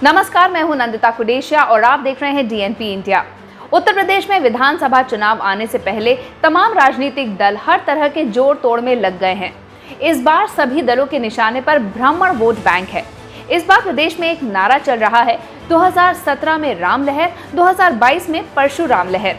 नमस्कार, मैं हूं नंदिता कुडेशिया और आप देख रहे हैं डीएनपी इंडिया। उत्तर प्रदेश में विधानसभा चुनाव आने से पहले तमाम राजनीतिक दल हर तरह के जोड़ तोड़ में लग गए हैं। इस बार सभी दलों के निशाने पर ब्राह्मण वोट बैंक है। इस बार प्रदेश में एक नारा चल रहा है, 2017 में राम लहर, 2022 में परशुराम लहर।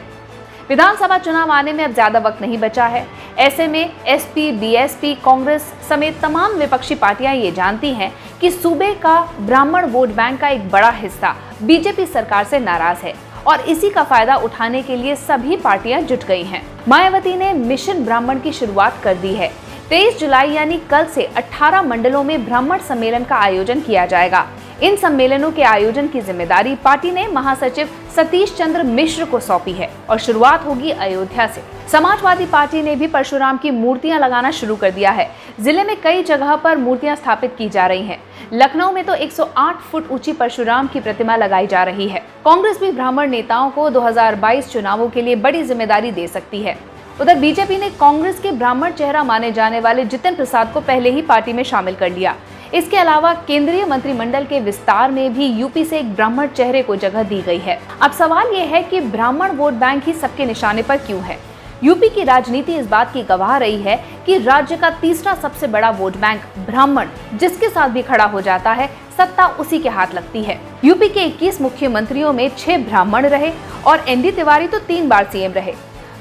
विधानसभा चुनाव आने में अब ज्यादा वक्त नहीं बचा है। ऐसे में एसपी, बीएसपी, कांग्रेस समेत तमाम विपक्षी पार्टियां ये जानती हैं कि सूबे का ब्राह्मण वोट बैंक का एक बड़ा हिस्सा बीजेपी सरकार से नाराज है और इसी का फायदा उठाने के लिए सभी पार्टियां जुट गई हैं। मायावती ने मिशन ब्राह्मण की शुरुआत कर दी है। 23 जुलाई यानी कल से 18 मंडलों में ब्राह्मण सम्मेलन का आयोजन किया जाएगा। इन सम्मेलनों के आयोजन की जिम्मेदारी पार्टी ने महासचिव सतीश चंद्र मिश्र को सौंपी है और शुरुआत होगी अयोध्या से। समाजवादी पार्टी ने भी परशुराम की मूर्तियां लगाना शुरू कर दिया है। जिले में कई जगह पर मूर्तियां स्थापित की जा रही हैं। लखनऊ में तो 108 फुट ऊंची परशुराम की प्रतिमा लगाई जा रही है। कांग्रेस भी ब्राह्मण नेताओं को 2022 चुनावों के लिए बड़ी जिम्मेदारी दे सकती है। उधर बीजेपी ने कांग्रेस के ब्राह्मण चेहरा माने जाने वाले जितिन प्रसाद को पहले ही पार्टी में शामिल कर लिया। इसके अलावा केंद्रीय मंत्रिमंडल के विस्तार में भी यूपी से एक ब्राह्मण चेहरे को जगह दी गई है। अब सवाल ये है कि ब्राह्मण वोट बैंक ही सबके निशाने पर क्यों है? यूपी की राजनीति इस बात की गवाह रही है कि राज्य का तीसरा सबसे बड़ा वोट बैंक ब्राह्मण जिसके साथ भी खड़ा हो जाता है, सत्ता उसी के हाथ लगती है। यूपी के 21 मुख्यमंत्रियों में 6 ब्राह्मण रहे और एनडी तिवारी तो 3 बार सीएम रहे।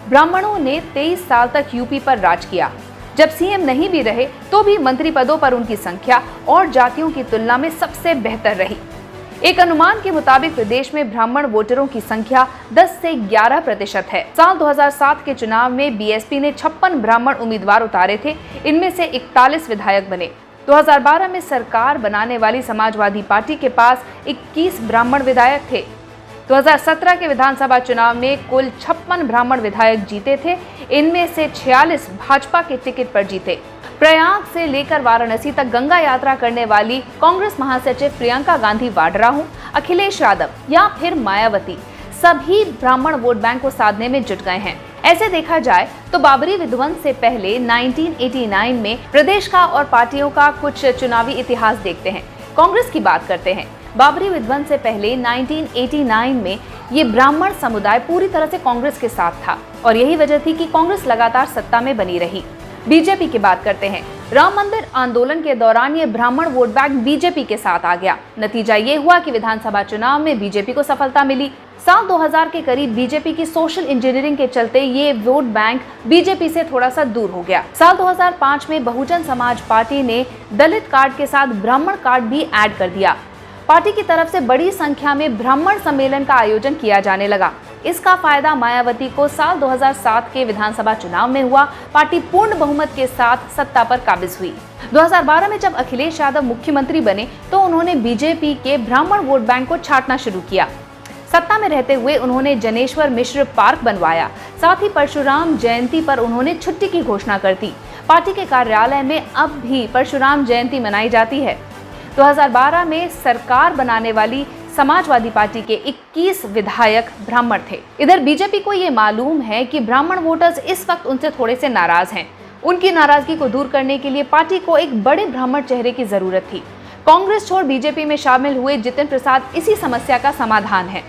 ब्राह्मणों ने 23 साल तक यूपी पर राज किया। जब सीएम नहीं भी रहे तो भी मंत्री पदों पर उनकी संख्या और जातियों की तुलना में सबसे बेहतर रही। एक अनुमान के मुताबिक प्रदेश में ब्राह्मण वोटरों की संख्या 10 से 11% है। साल 2007 के चुनाव में बीएसपी ने 56 ब्राह्मण उम्मीदवार उतारे थे। इनमें से 41 विधायक बने। 2012 में सरकार बनाने वाली समाजवादी पार्टी के पास 21 ब्राह्मण विधायक थे। 2017 के विधानसभा चुनाव में कुल 56 ब्राह्मण विधायक जीते थे। इनमें से 46 भाजपा के टिकट पर जीते। प्रयाग से लेकर वाराणसी तक गंगा यात्रा करने वाली कांग्रेस महासचिव प्रियंका गांधी वाड्रा हो, अखिलेश यादव या फिर मायावती, सभी ब्राह्मण वोट बैंक को साधने में जुट गए हैं। ऐसे देखा जाए तो बाबरी विध्वंस से पहले 1989 में प्रदेश का और पार्टियों का कुछ चुनावी इतिहास देखते हैं। कांग्रेस की बात करते हैं। बाबरी विध्वंस से पहले 1989 में ये ब्राह्मण समुदाय पूरी तरह से कांग्रेस के साथ था और यही वजह थी कि कांग्रेस लगातार सत्ता में बनी रही। बीजेपी की बात करते हैं। राम मंदिर आंदोलन के दौरान ये ब्राह्मण वोट बैंक बीजेपी के साथ आ गया। नतीजा ये हुआ कि विधानसभा चुनाव में बीजेपी को सफलता मिली। साल 2000 के करीब बीजेपी की सोशल इंजीनियरिंग के चलते ये वोट बैंक बीजेपी से थोड़ा सा दूर हो गया। साल 2005 में बहुजन समाज पार्टी ने दलित कार्ड के साथ ब्राह्मण कार्ड भी ऐड कर दिया। पार्टी की तरफ से बड़ी संख्या में ब्राह्मण सम्मेलन का आयोजन किया जाने लगा। इसका फायदा मायावती को साल 2007 के विधानसभा चुनाव में हुआ। पार्टी पूर्ण बहुमत के साथ सत्ता पर काबिज हुई। 2012 में जब अखिलेश यादव मुख्यमंत्री बने तो उन्होंने बीजेपी के ब्राह्मण वोट बैंक को छांटना शुरू किया। सत्ता में रहते हुए उन्होंने जनेश्वर मिश्र पार्क बनवाया। साथ ही परशुराम जयंती पर उन्होंने छुट्टी की घोषणा कर दी। पार्टी के कार्यालय में अब भी परशुराम जयंती मनाई जाती है। 2012 में सरकार बनाने वाली समाजवादी पार्टी के 21 विधायक ब्राह्मण थे। इधर बीजेपी को ये मालूम है कि ब्राह्मण वोटर्स इस वक्त उनसे थोड़े से नाराज हैं। उनकी नाराजगी को दूर करने के लिए पार्टी को एक बड़े ब्राह्मण चेहरे की जरूरत थी। कांग्रेस छोड़ बीजेपी में शामिल हुए जितिन प्रसाद इसी समस्या का समाधान है।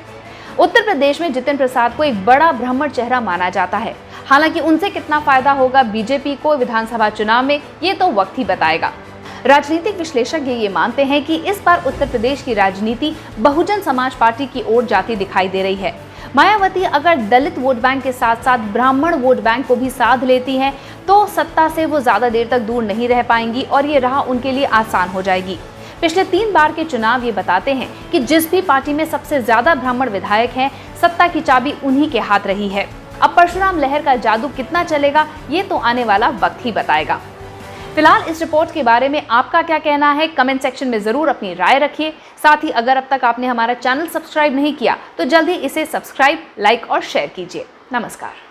उत्तर प्रदेश में जितिन प्रसाद को एक बड़ा ब्राह्मण चेहरा माना जाता है। हालांकि उनसे कितना फायदा होगा बीजेपी को विधानसभा चुनाव में, ये तो वक्त ही बताएगा। राजनीतिक विश्लेषक ये मानते हैं कि इस बार उत्तर प्रदेश की राजनीति बहुजन समाज पार्टी की ओर जाती दिखाई दे रही है। मायावती अगर दलित वोट बैंक के साथ साथ ब्राह्मण वोट बैंक को भी साध लेती हैं तो सत्ता से वो ज्यादा देर तक दूर नहीं रह पाएंगी और ये राह उनके लिए आसान हो जाएगी। पिछले 3 बार के चुनाव ये बताते हैं कि जिस भी पार्टी में सबसे ज्यादा ब्राह्मण विधायक हैं, सत्ता की चाबी उन्हीं के हाथ रही है। अब परशुराम लहर का जादू कितना चलेगा, ये तो आने वाला वक्त ही बताएगा। फिलहाल इस रिपोर्ट के बारे में आपका क्या कहना है, कमेंट सेक्शन में जरूर अपनी राय रखिए। साथ ही अगर अब तक आपने हमारा चैनल सब्सक्राइब नहीं किया तो जल्दी इसे सब्सक्राइब, लाइक और शेयर कीजिए। नमस्कार।